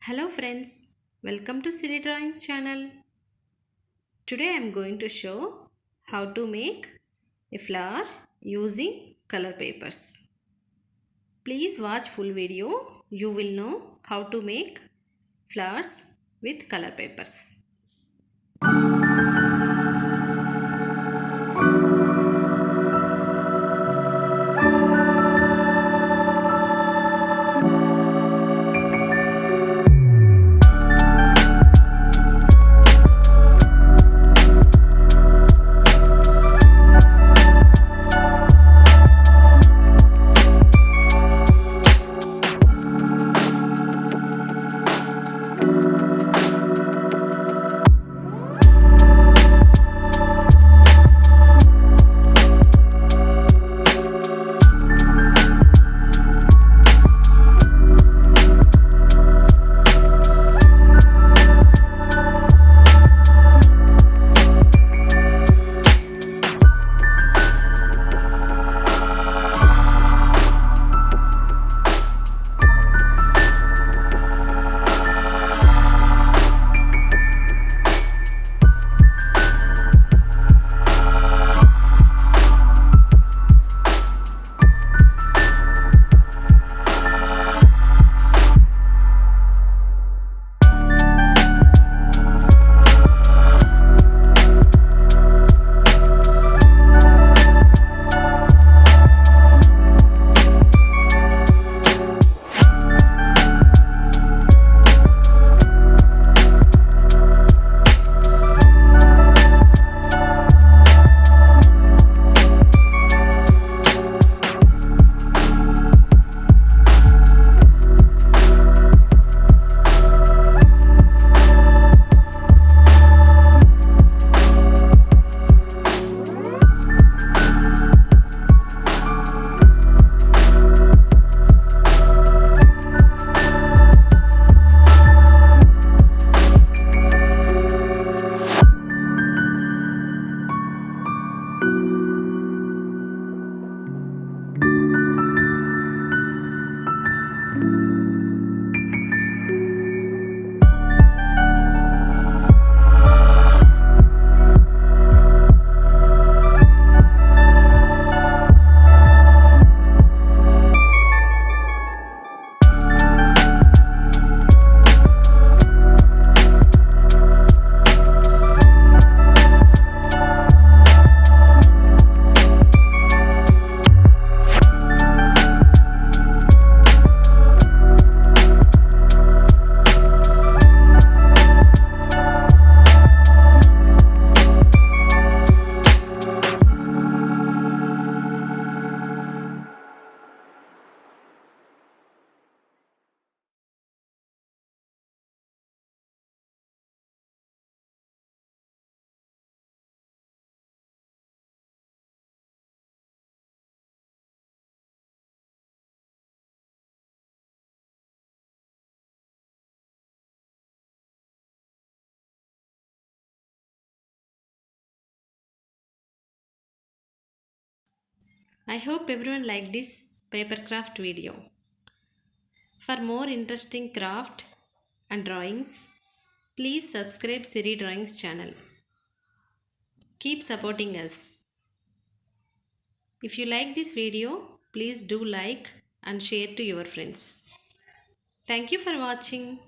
Hello friends, welcome to Siridrawings channel. Today I am going to show how to make a flower using color papers. Please watch full video. You will know how to make flowers with color papers. I hope everyone liked this paper craft video. For more interesting craft and drawings, please subscribe Siri Drawings channel. Keep supporting us. If you like this video, please do like and share to your friends. Thank you for watching.